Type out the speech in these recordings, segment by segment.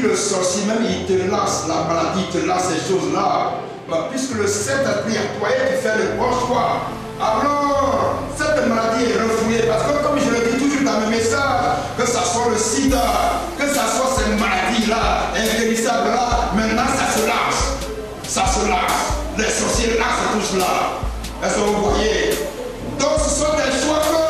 le sorcier, même il te lance la maladie, il te lance ces choses-là, bah, puisque le Saint-Esprit a toi et tu fais le bon choix, alors cette maladie est refoulée. Parce que comme je le dis toujours dans mes messages, que ce soit le sida, que ce soit ces maladies-là, inguérissables-là, maintenant ça se lâche. Ça se lâche. Les sorciers lâchent tout cela. Est-ce que vous voyez? Donc ce sont des choix que,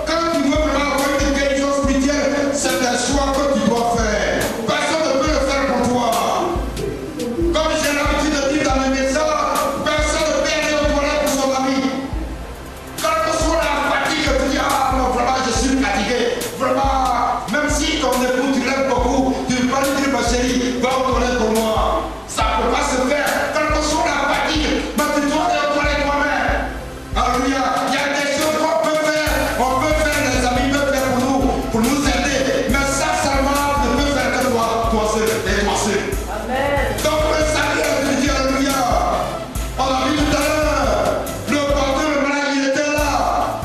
quand tu veux vraiment avoir une guérison spirituelle, c'est des choix que tu dois faire. Personne ne peut le faire pour toi. Comme j'ai l'habitude de dire dans mes messages, personne ne peut aller au toilette pour son ami. Quand tu sois la fatigue, tu dis, ah non, vraiment je suis fatigué. Vraiment, même si ton époux tu l'aimes beaucoup, tu ne peux pas lui dire, ma chérie, va au toilette pour moi. Ça ne peut pas se faire. Quand tu sois la fatigue, mais tu dois aller au toilette toi-même. Alléluia. Il y a des choses qu'on peut faire. On peut faire, les amis peuvent faire pour nous aider. Mais ça seulement ne peut faire que toi seul et toi seul. Amen. Donc le Seigneur te dit, alléluia. On a vu tout à l'heure, le pasteur, le malade, il était là.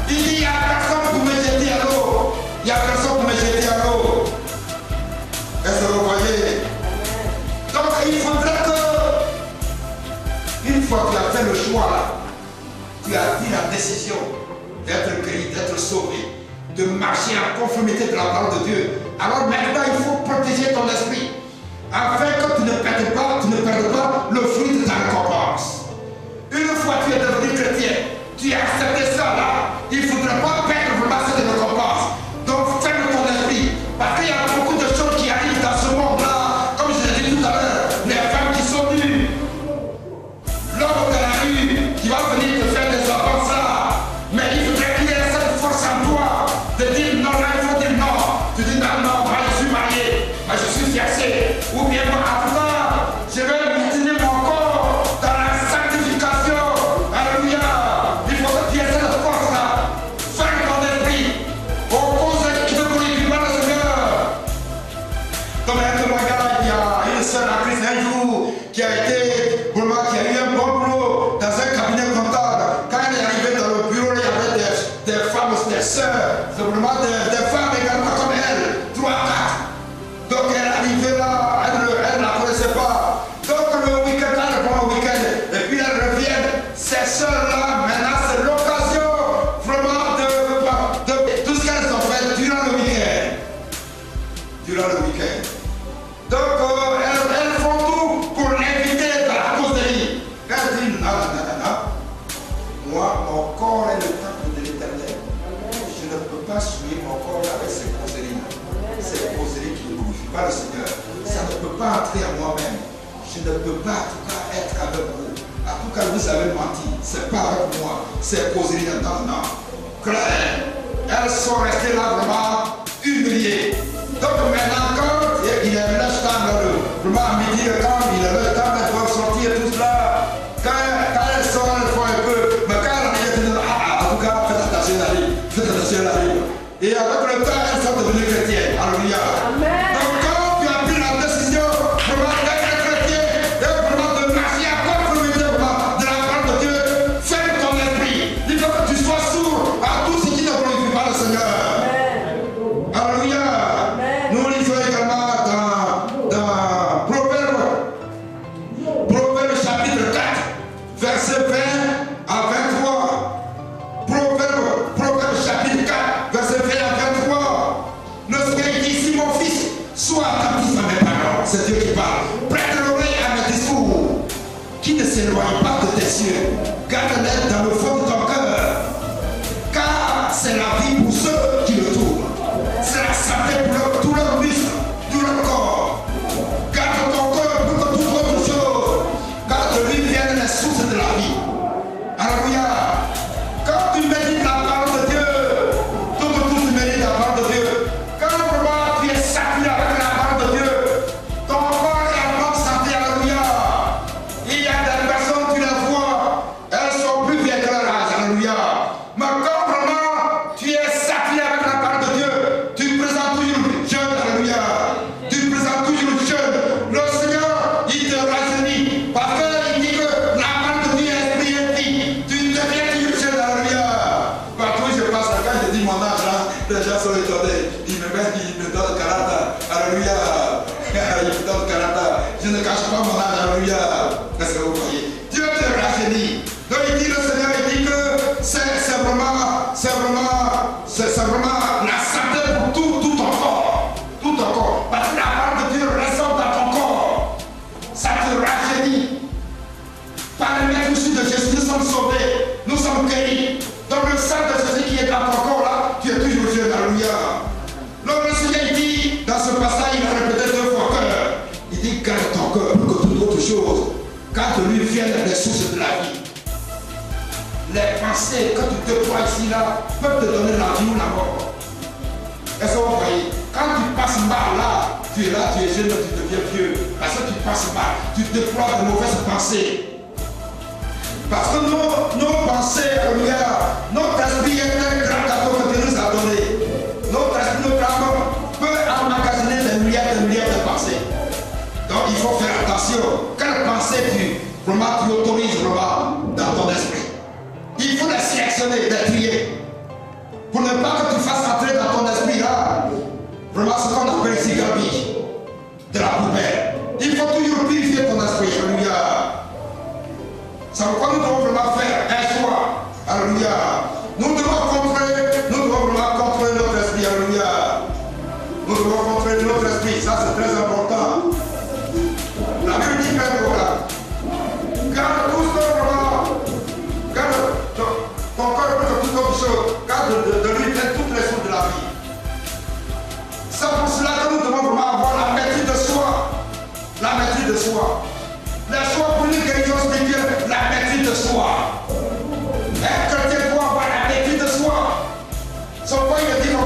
Il dit, il n'y a personne pour me jeter à l'eau. Il n'y a personne pour me jeter à l'eau. Est-ce que vous voyez? Donc il faudrait que, une fois que tu as fait le choix là, tu as pris la décision d'être guéri, d'être sauvé, de marcher en conformité de la parole de Dieu. Alors maintenant, il faut protéger ton esprit, afin que tu ne perdes pas le fruit de ta récompense. Une fois que tu es devenu chrétien, tu as accepté ça là, il ne faudrait pas perdre vraiment cette récompense. Donc ferme ton esprit, parce qu'il y a beaucoup de choses qui arrivent dans ce monde-là, comme je l'ai dit tout à l'heure, les femmes qui sont nues, l'homme de la rue qui va venir te faire des offenses là, mais il faudrait qu'il y ait cette force en toi de dire non, là il faut dire non. Tu dis non, non, moi je suis marié, moi je suis fiancé, ou bien moi en tout cas, je vais mutiner mon corps dans la sanctification. Alléluia. Il faut que tu aies cette force là. Ferme ton esprit. Au cause qui te glorifie pas le Seigneur. Comme un témoignage, il y a une sœur en Christ un jour qui a été, pour moi, qui a eu un bon boulot dans un cabinet comptable. Quand elle est arrivée dans le bureau, il y avait des femmes, des sœurs, simplement des femmes également comme elle, 3, 4. Donc elle est arrivée là, elle ne la connaissait pas. Donc le week-end, elle revient au week-end, et puis elle revient. Ces sœurs-là, maintenant c'est l'occasion vraiment de tout ce qu'elles ont fait durant le week-end. Durant le week-end. Donc elles font tout pour l'inviter dans la causerie. Elle dit non, non, non, non. Moi, mon corps est le temple de l'Éternel. Je ne peux pas souiller mon corps avec ces causeries. Ces causeries qui ne glorifient pas le Seigneur. Ça ne peut pas entrer en moi-même. Je ne peux pas en tout cas être avec vous. En tout cas, vous avez menti. C'est pas avec moi. Ces causeries, non, non. Claire. Elles sont restées là vraiment humiliées. Donc maintenant, quand il est le temps, vraiment à midi, quand il est le temps, elles doivent sortir tout cela. Quand elles sortent, elles font un peu. Mais quand elles arrivent, en tout cas, faites attention à la vie. Faites attention à la vie. Et avec le temps, elles sont devenues chrétiennes. Alléluia. Amen. Donc quand tu as pris la décision vraiment d'être chrétien, et vraiment de marcher à conformité de la parole de Dieu, ferme ton esprit. Il faut que tu sois sourd à tout ce qui ne glorifie pas le Seigneur. Alléluia. Nous lisons également dans Proverbe chapitre 4, verset 20 à 23. Proverbe chapitre 4, verset 20 à 23. Le Seigneur dit ici, mon fils, sois attentif à mes paroles. C'est Dieu qui parle. Prête l'oreille à mes discours, qui ne s'éloignent pas de tes cieux. Garde-les dans le fond de ton cœur. Car c'est la vie pour ceux qui le trouvent. C'est la santé pour tous leurs muscles, tout leur corps. Garde ton cœur plus que toute autre chose, car de lui viennent les sources de la vie. Alléluia. Quand tu médites la parole de Dieu, tout tu médites la parole de Dieu. Quand vraiment tu es sacré avec la parole de Dieu, ton corps est en bonne santé. Alléluia. Il y a des personnes, tu les vois, elles sont plus vieilles que leur âge. Alléluia. Mais quand vraiment tu es sacré avec la parole de Dieu, tu présentes toujours jeune. Alléluia. Tu présentes toujours jeune. Le Seigneur, il te rajeunit. Parce qu'il dit que la parole de Dieu est esprit et vie. Tu deviens toujours jeune. Alléluia. Partout où je passe, quand je dis mon âge, les gens sont étonnés. Ils me donnent 40 ans. Alléluia. Caraïbes, dans le Canada. Je ne cache pas mon âge, alléluia. Est-ce que vous voyez? Dieu te rajeunit. Donc il dit, le Seigneur, il dit que c'est vraiment la santé pour tout ton corps. Tout ton corps. Parce que la parole de Dieu résonne dans ton corps. Ça te rajeunit. Par le maître aussi de Jésus, nous sommes sauvés. Nous sommes guéris. Donc le sang de Jésus qui est dans ton corps là, tu es toujours jeune, alléluia. Donc le Seigneur il dit, dans ce passage, il a répété 2 fois cœur. Il dit, garde ton cœur plus que toute autre chose. Car de lui viennent les sources de la vie. Les pensées que tu déploies ici là peuvent te donner la vie ou la mort. Est-ce que vous voyez? Quand tu passes mal là, tu es jeune, tu deviens vieux. Parce que tu passes mal, tu déploies de mauvaises pensées. Parce que nos pensées, notre esprit est un grand cadeau que Dieu nous a donné. Notre esprit, notre âme peut emmagasiner des milliards de pensées. Donc il faut faire attention. Quelle pensée tu autorises vraiment dans ton esprit? Il faut les sélectionner, les trier. Pour ne pas que tu fasses entrer dans ton esprit là, vraiment ce qu'on appelle ici garbage, de la poubelle. Il faut toujours purifier ton esprit, alléluia. C'est pourquoi nous devons vraiment faire un choix, alléluia. Nous devons vraiment contrôler notre esprit, alléluia. Nous devons contrôler notre esprit, ça c'est très important. La Bible dit que voilà, garde tout ce vraiment, garde ton cœur plus que toute autre chose, garde de lui faire toutes les choses de la vie. C'est pour cela que nous devons vraiment avoir la maîtrise de soi. La maîtrise de soi. Les choix pour une guérison spirituelle, la maîtrise de soi. Un chrétien doit avoir la maîtrise de soi. Son point il dit qu'on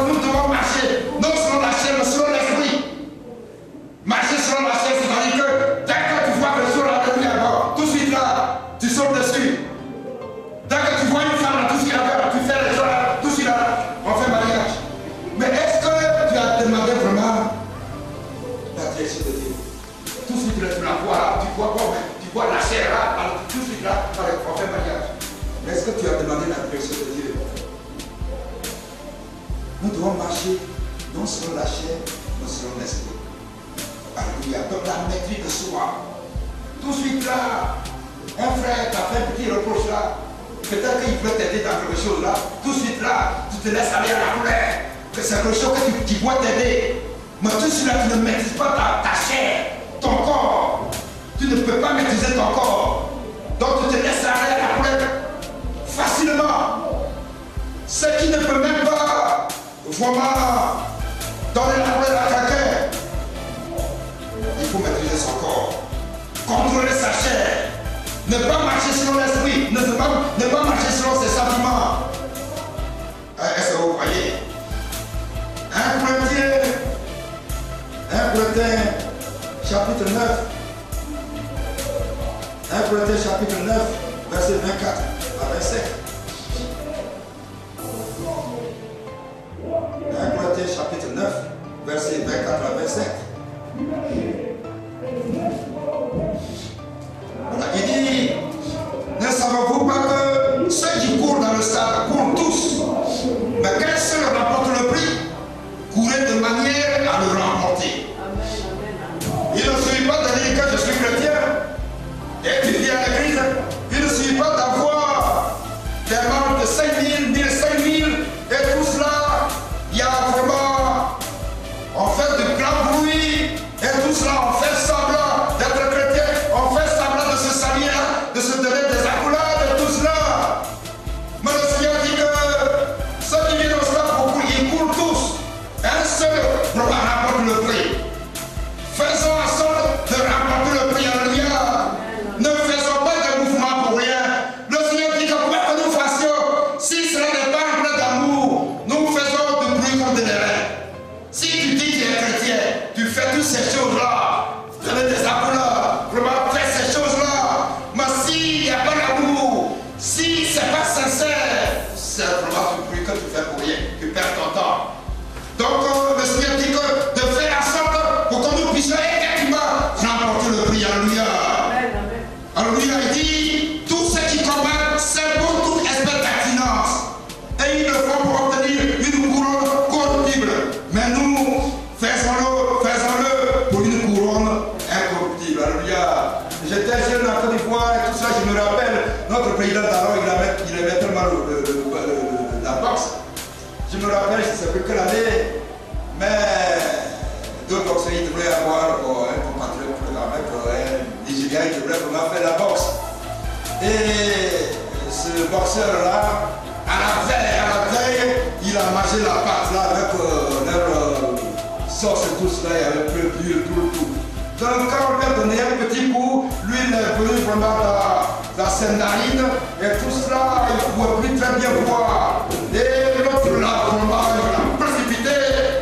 nous devons marcher, non selon la chair, mais selon l'esprit. Marcher selon la chair, c'est-à-dire que dès que tu vois que sur la tête là-bas, tout de suite là, tu sautes dessus. Dès que tu vois une femme là, tout de suite là, tu fais les choses là, tout de suite là, on fait mariage. Mais est-ce que tu as demandé vraiment la direction de Dieu? Tout de suite là, tu la vois là, tu vois la chair là, alors, tout de suite là, on fait mariage. Mais est-ce que tu as demandé la direction de Dieu? Nous devons marcher non selon la chair, mais selon l'esprit. Alléluia. Donc la maîtrise de soi. Tout de suite là, un frère t'a fait un petit reproche là. Peut-être qu'il peut t'aider dans quelque chose là. Tout de suite là, tu te laisses aller à la colère. Que c'est quelque chose qui doit t'aider. Mais tout de suite là, tu ne maîtrises pas ta chair, ton corps. Tu ne peux pas maîtriser ton corps. Donc tu te laisses aller à la colère facilement. Ce qui ne peut même pas vraiment donner la colère à quelqu'un. Il faut maîtriser son corps, contrôler sa chair, ne pas marcher selon l'esprit, ne pas marcher selon ses sentiments. Est-ce que vous voyez? 1 Corinthiens chapitre 9. 1 Corinthiens chapitre 9, verset 24 à 27. 1 Corinthiens chapitre 9, verset 24 à 27. Voilà, il dit, ne savez-vous pas que ceux qui courent dans le stade courent tous, mais qu'un seul remporte le prix? Courez de manière à le remporter. Il ne suffit pas de dire que je suis chrétien et tu viens à l'église. Il ne suffit pas d'avoir des membres de 5 000, 5 000 et tout cela. Il y a vraiment, on fait du grand bruit et tout cela, on fait semblant d'être chrétien, on fait semblant de se salir, de se donner des accolades et tout cela. Mais le Seigneur dit que ceux qui viennent au stade pour courir, ils courent tous. Un seul remporte le prix. Faisons en sorte de remporter le prix, alléluia. Ne faisons pas de mouvement pour rien. Le Seigneur dit que quoi que nous fassions, si cela n'est pas un plein d'amour, nous faisons du bruit comme des reins. Si tu dis que tu es chrétien, tu fais toutes ces choses-là, donner des accolades, vraiment faire ces choses-là. Mais s'il n'y a pas d'amour, si ce n'est pas sincère, c'est vraiment du bruit que tu fais pour rien. Tu perds ton temps. Donc le Seigneur dit que de faire en sorte pour que nous puissions effectivement remporter le prix. Alléluia. Alléluia. Il dit, tous ceux qui combattent, c'est pour toute espèce d'accidence. Et ils le font pour obtenir une couronne corruptible. Mais nous, faisons-le pour une me rappelle, je ne sais plus quelle année, mais deux boxeurs, ils devraient avoir un compatriote programmé pour un Nigérien, il devrait vraiment faire la boxe. Et ce boxeur-là, à la veille, il a mangé la pâte là avec leur sauce et tout cela, il y avait peu d'huile, tout. Donc quand on lui a donné un petit coup, lui il est venu vraiment dans la scène-narine et tout cela, il ne pouvait plus très bien voir. Et l'autre là, vraiment, il a précipité.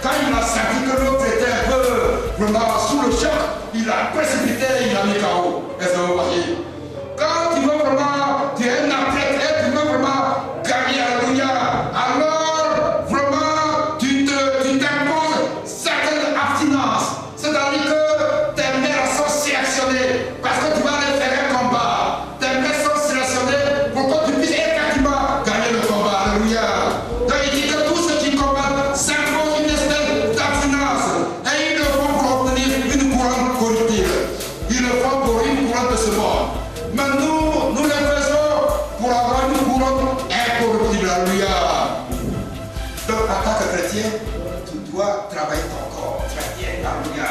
Quand il a senti que l'autre était un peu vraiment sous le choc, il a précipité, il a mis KO. Est-ce que vous voyez? Quand tu veux vraiment, tu es un athlète et tu veux vraiment gagner, alléluia, alors vraiment tu t'imposes certaines abstinences. C'est-à-dire que tes mères sont sélectionnées parce que tu vas aller faire un combat. Tes mères sont sélectionnées pour que tu puisses effectivement gagner le combat, alléluia. Donc il dit que tous ceux qui combattent s'imposent une espèce d'abstinence et ils le font pour obtenir une couronne corruptible. Ils le font pour une couronne de ce monde. Mais nous le faisons pour avoir une couronne incorruptible, alléluia. Donc en tant que chrétien, tu dois travailler ton corps très bien, alléluia.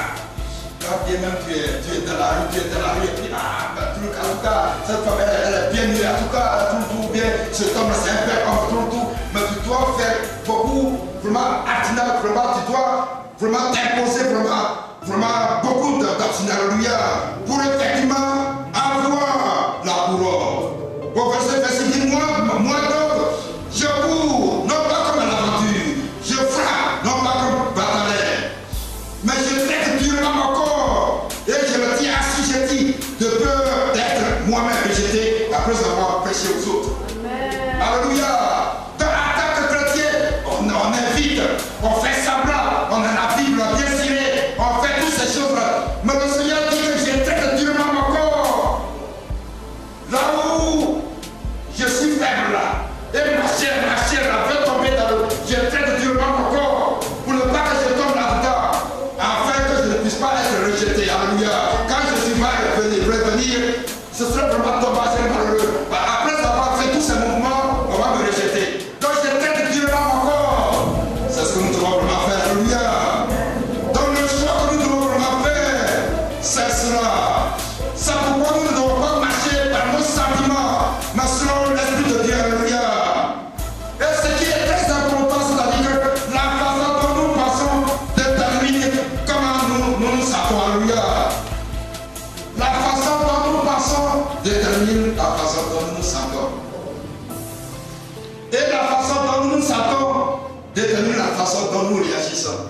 Quand bien même tu es dans la rue, et puis tout cas, cette femme elle est bien nue, en tout cas, tout bien, cet homme c'est un peu homme, tout, mais tu dois faire beaucoup, vraiment abstinence, vraiment, tu dois vraiment t'imposer, vraiment beaucoup d'abstinence, alléluia, pour effectivement avoir la couronne. Au verset 6 dit, moi donc, je cours, non pas comme à l'aventure, je frappe, non pas comme bataille, mais je traite durement mon corps et je le tiens assujetti de peur d'être moi-même rejeté après avoir péché aux autres. Amen. Alléluia. Donc, en tant que chrétien, on invite, on fait semblant, on a la Bible bien tirée, on fait toutes ces choses-là. Mais le Seigneur dit que je traite durement mon corps. Là où je suis faible là, et ma chair veut tomber dans le. Je traite durement mon corps pour ne pas que je tombe là-dedans, afin que je ne puisse pas être rejeté. Alléluia. Quand je suis mal revenir, ce serait vraiment dommage et malheureux. Après avoir fait tous ces mouvements, on va me rejeter. Donc je traite durement mon corps. C'est ce que nous devons vraiment faire. Alléluia. Donc le choix que nous devons vraiment faire, c'est cela. C'est pourquoi nous ne devons pas marcher par nos sentiments, mais selon l'Esprit de Dieu. Alléluia. Et ce qui est très important, c'est-à-dire que la façon dont nous pensons détermine comment nous sentons. Alléluia. La façon dont nous pensons détermine la façon dont nous nous sentons. Et la façon dont nous nous sentons détermine la façon dont nous réagissons.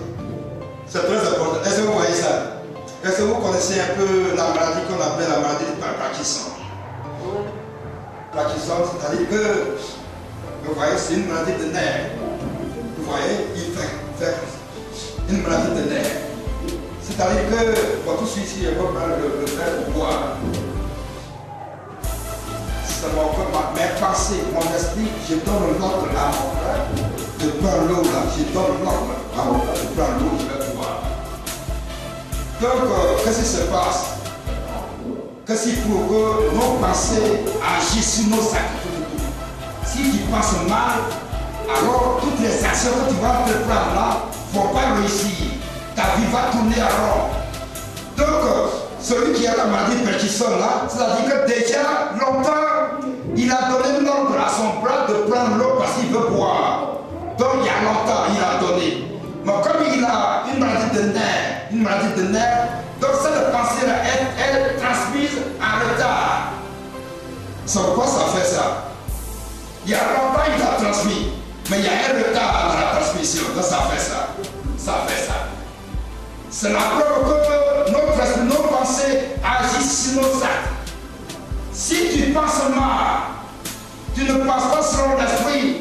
C'est très important. Est-ce que vous voyez ça? Est-ce que vous connaissez un peu la maladie qu'on appelle la maladie de Parkinson? Parkinson, c'est-à-dire que, vous voyez, c'est une maladie de nerfs. Vous voyez, il fait une maladie de nerfs. C'est-à-dire que, pour tout celui-ci, il va prendre le verre pour boire. C'est mon corps, mes pensées, mon esprit, je donne l'ordre à mon frère de prendre l'eau là. Je donne l'ordre à mon frère de prendre l'eau, je vais boire. Donc, qu'est-ce qui se passe? Qu'est-ce qu'il faut que nos pensées agissent sur nos actes? Si tu penses mal, alors toutes les actions que tu vas entreprendre là ne vont pas réussir. Ta vie va tourner à rond. Donc, celui qui a la maladie de Parkinson là, c'est-à-dire que déjà longtemps, il a donné l'ordre à son bras de prendre l'eau parce qu'il veut boire. Donc, il y a longtemps, il a donné. Mais comme il a une maladie de nerfs, donc cette pensée-là, elle est transmise en retard. C'est pourquoi ça fait ça. Il y a longtemps, il a transmis, mais il y a un retard dans la transmission, donc ça fait ça. Ça fait ça. C'est la preuve que nos pensées agissent sur nos actes. Si tu penses mal, tu ne penses pas selon l'esprit,